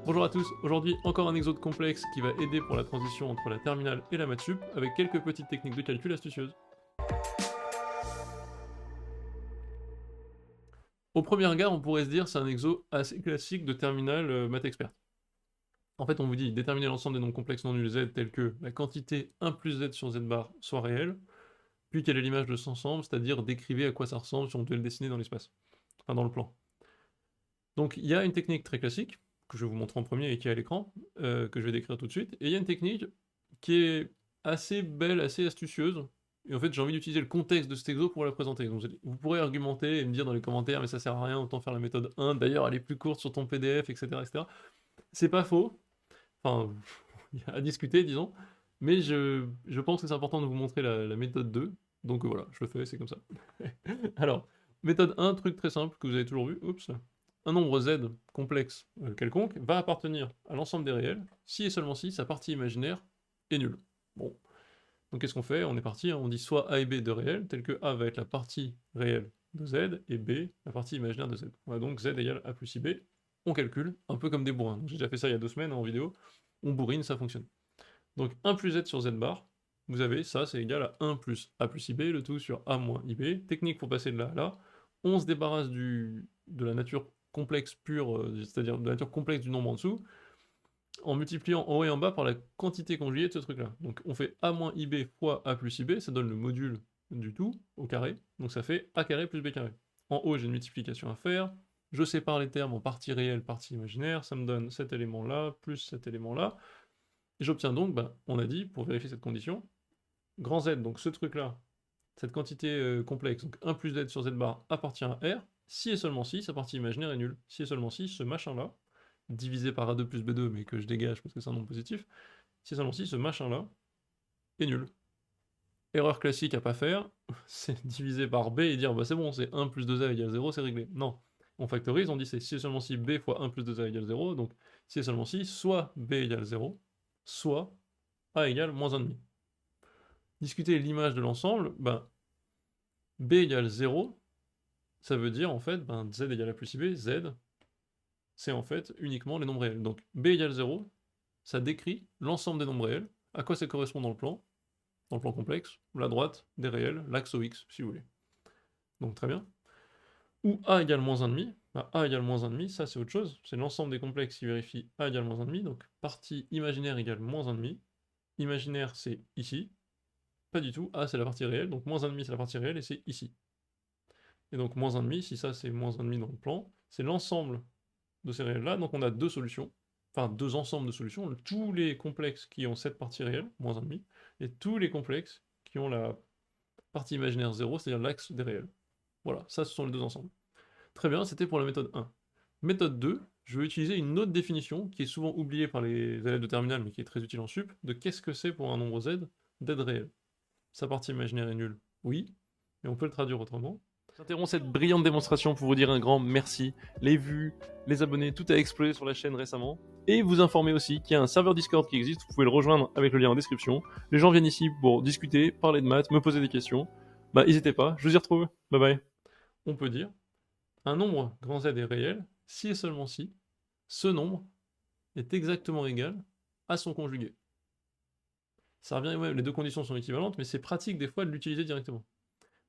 Bonjour à tous, aujourd'hui encore un exode complexe qui va aider pour la transition entre la terminale et la maths sup avec quelques petites techniques de calcul astucieuses. Au premier regard, on pourrait se dire c'est un exo assez classique de terminale maths expert. En fait, on vous dit déterminer l'ensemble des nombres complexes non nuls z tels que la quantité 1 plus z sur z bar soit réelle, puis quelle est l'image de cet ensemble, c'est-à-dire décrivez à quoi ça ressemble si on devait le dessiner dans l'espace, enfin dans le plan. Donc il y a une technique très classique, que je vais vous montrer en premier et qui est à l'écran, que je vais décrire tout de suite, et il y a une technique qui est assez belle, assez astucieuse, et en fait j'ai envie d'utiliser le contexte de cet exo pour la présenter. Donc vous pourrez argumenter et me dire dans les commentaires mais ça sert à rien, autant faire la méthode 1, d'ailleurs elle est plus courte sur ton PDF, etc. etc. C'est pas faux, enfin il y a à discuter disons, mais je pense que c'est important de vous montrer la méthode 2, donc voilà, je le fais, c'est comme ça. Alors, méthode 1, truc très simple que vous avez toujours vu, oups, un nombre z complexe quelconque va appartenir à l'ensemble des réels si et seulement si sa partie imaginaire est nulle. Bon, donc qu'est-ce qu'on fait? On est parti, hein, on dit soit A et B de réels, tel que A va être la partie réelle de Z et B la partie imaginaire de Z. On a donc Z égale A plus IB, on calcule, un peu comme des bourrins. J'ai déjà fait ça il y a 2 semaines en vidéo, on bourrine, ça fonctionne. Donc 1 plus Z sur Z bar, vous avez ça, c'est égal à 1 plus A plus IB, le tout sur A moins IB. Technique pour passer de là à là. On se débarrasse de la nature complexe pure, c'est-à-dire de la nature complexe du nombre en dessous, en multipliant en haut et en bas par la quantité conjuguée de ce truc-là. Donc on fait A moins IB fois A plus IB, ça donne le module du tout au carré, donc ça fait A carré plus B carré. En haut, j'ai une multiplication à faire, je sépare les termes en partie réelle, partie imaginaire, ça me donne cet élément-là, plus cet élément-là, et j'obtiens donc, on a dit, pour vérifier cette condition, grand Z, donc ce truc-là, cette quantité complexe, donc 1 plus Z sur Z bar appartient à R, si et seulement si sa partie imaginaire est nulle. Si et seulement si ce machin-là, divisé par A2 plus B2, mais que je dégage parce que c'est un nombre positif, si et seulement si ce machin-là est nul. Erreur classique à pas faire, c'est diviser par B et dire bah c'est bon, c'est 1 plus 2A égale 0, c'est réglé. Non, on factorise, on dit c'est si et seulement si B fois 1 plus 2A égale 0, donc si et seulement si soit B égale 0, soit A égale moins 1,5. Discuter l'image de l'ensemble, B égale 0, ça veut dire en fait, Z égale A plus IB, Z, c'est en fait uniquement les nombres réels. Donc B égale 0, ça décrit l'ensemble des nombres réels, à quoi ça correspond dans le plan complexe, la droite des réels, l'axe OX, si vous voulez. Donc très bien. Ou A égale moins 1,5, A égale moins 1,5, ça c'est autre chose, c'est l'ensemble des complexes qui vérifie A égale moins 1,5, donc partie imaginaire égale moins 1,5, imaginaire c'est ici, pas du tout, A c'est la partie réelle, donc moins 1,5 c'est la partie réelle et c'est ici. Et donc moins 1,5, si ça c'est moins 1,5 dans le plan, c'est l'ensemble de ces réels-là, donc on a deux solutions, enfin deux ensembles de solutions, tous les complexes qui ont cette partie réelle, moins 1,5, et tous les complexes qui ont la partie imaginaire 0, c'est-à-dire l'axe des réels. Voilà, ça ce sont les deux ensembles. Très bien, c'était pour la méthode 1. Méthode 2, je vais utiliser une autre définition qui est souvent oubliée par les élèves de terminale mais qui est très utile en sup, de qu'est-ce que c'est pour un nombre z d'aide réelle. Sa partie imaginaire est nulle, oui, mais on peut le traduire autrement. J'interromps cette brillante démonstration pour vous dire un grand merci. Les vues, les abonnés, tout a explosé sur la chaîne récemment. Et vous informer aussi qu'il y a un serveur Discord qui existe, vous pouvez le rejoindre avec le lien en description. Les gens viennent ici pour discuter, parler de maths, me poser des questions. N'hésitez pas, je vous y retrouve. Bye bye. On peut dire, un nombre grand Z est réel si et seulement si ce nombre est exactement égal à son conjugué. Ça revient, ouais, les deux conditions sont équivalentes, mais c'est pratique des fois de l'utiliser directement.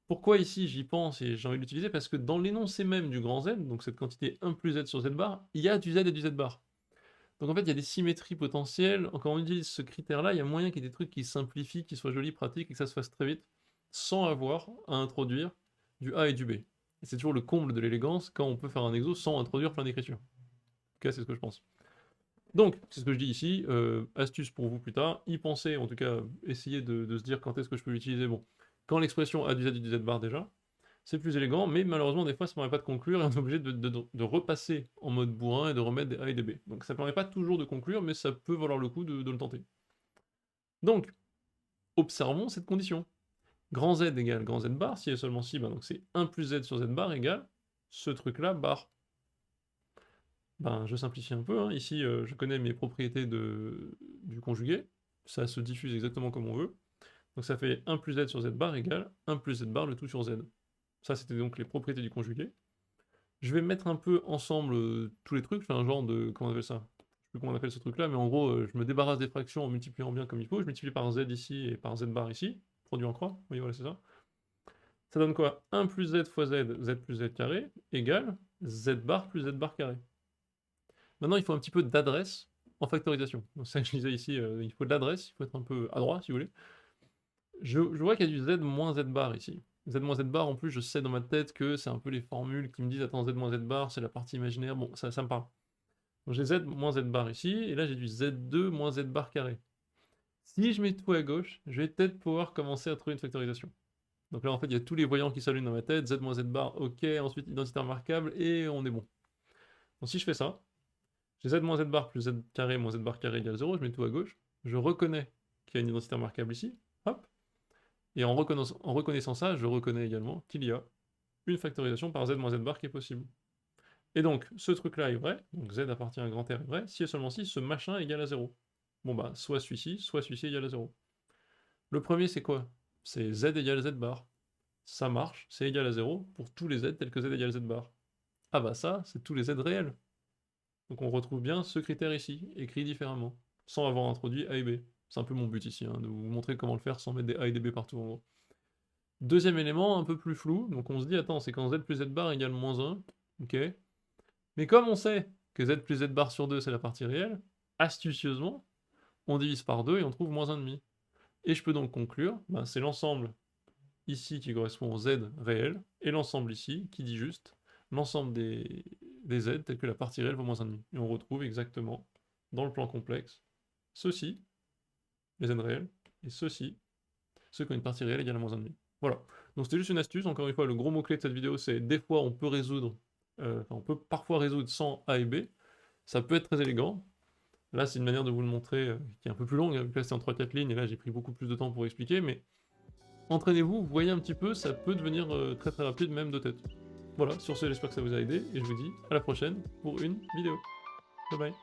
Pourquoi ici j'y pense et j'ai envie de l'utiliser? Parce que dans l'énoncé même du grand Z, donc cette quantité 1 plus Z sur Z bar, il y a du Z et du Z bar. Donc en fait, il y a des symétries potentielles. Quand on utilise ce critère-là, il y a moyen qu'il y ait des trucs qui simplifient, qui soient jolis, pratiques et que ça se fasse très vite, sans avoir à introduire du A et du B. Et c'est toujours le comble de l'élégance quand on peut faire un exo sans introduire plein d'écritures. En tout cas, c'est ce que je pense. Donc, c'est ce que je dis ici, astuce pour vous plus tard, y penser, en tout cas, essayer de se dire quand est-ce que je peux l'utiliser. Bon, quand l'expression a du Z et du Z bar déjà, c'est plus élégant, mais malheureusement, des fois, ça ne permet pas de conclure et on est obligé de repasser en mode bourrin et de remettre des A et des B. Donc ça ne permet pas toujours de conclure, mais ça peut valoir le coup de le tenter. Donc, observons cette condition. Grand Z égale grand Z bar, si et seulement si, donc c'est 1 plus Z sur Z bar égale ce truc-là bar. Je simplifie un peu, hein. Ici je connais mes propriétés du conjugué, ça se diffuse exactement comme on veut, donc ça fait 1 plus Z sur Z bar égale 1 plus Z bar le tout sur Z. Ça c'était donc les propriétés du conjugué. Je vais mettre un peu ensemble tous les trucs, je fais un genre de, comment on appelle ça? plus comment on appelle ce truc-là, mais en gros, je me débarrasse des fractions en multipliant bien comme il faut. Je multiplie par z ici et par z bar ici, produit en croix. Oui, voilà, c'est ça. Ça donne quoi? 1 plus z fois z, z plus z carré, égale z bar plus z bar carré. Maintenant, il faut un petit peu d'adresse en factorisation. Donc ça, je disais ici, il faut de l'adresse, il faut être un peu adroit, si vous voulez. Je vois qu'il y a du z moins z bar ici. Z moins z bar, en plus, je sais dans ma tête que c'est un peu les formules qui me disent, attends, z moins z bar, c'est la partie imaginaire, bon, ça me parle. Donc j'ai z moins z bar ici, et là j'ai du z2 moins z bar carré. Si je mets tout à gauche, je vais peut-être pouvoir commencer à trouver une factorisation. Donc là, en fait, il y a tous les voyants qui s'allument dans ma tête, z moins z bar, ok, ensuite identité remarquable, et on est bon. Donc si je fais ça, j'ai z moins z bar plus z carré moins z bar carré égale 0, je mets tout à gauche, je reconnais qu'il y a une identité remarquable ici, hop, et en reconnaissant ça, je reconnais également qu'il y a une factorisation par z moins z bar qui est possible. Et donc, ce truc-là est vrai, donc z appartient à grand R est vrai, si et seulement si ce machin est égal à 0. Bon bah, soit celui-ci égale à 0. Le premier, c'est quoi? C'est z égale z bar. Ça marche, c'est égal à 0 pour tous les z tels que z égale z bar. Ah bah ça, c'est tous les z réels. Donc on retrouve bien ce critère ici, écrit différemment, sans avoir introduit A et B. C'est un peu mon but ici, hein, de vous montrer comment le faire sans mettre des A et des B partout en gros. Deuxième élément, un peu plus flou, donc on se dit, attends, c'est quand z plus z bar égale moins 1, ok. Mais comme on sait que z plus z bar sur 2 c'est la partie réelle, astucieusement, on divise par 2 et on trouve moins 1,5. Et je peux donc conclure, ben, c'est l'ensemble ici qui correspond au z réel, et l'ensemble ici qui dit juste l'ensemble des z tels que la partie réelle vaut moins 1,5. Et on retrouve exactement, dans le plan complexe, ceci, les z réels, et ceci, ceux qui ont une partie réelle égale à moins 1,5. Voilà. Donc c'était juste une astuce, encore une fois, le gros mot-clé de cette vidéo, c'est des fois on peut résoudre, on peut parfois résoudre sans A et B, ça peut être très élégant. Là, c'est une manière de vous le montrer qui est un peu plus longue, vu que là c'est en 3-4 lignes, et là j'ai pris beaucoup plus de temps pour expliquer, mais entraînez-vous, vous voyez un petit peu, ça peut devenir très très rapide, même de tête. Voilà, sur ce, j'espère que ça vous a aidé, et je vous dis à la prochaine pour une vidéo. Bye bye.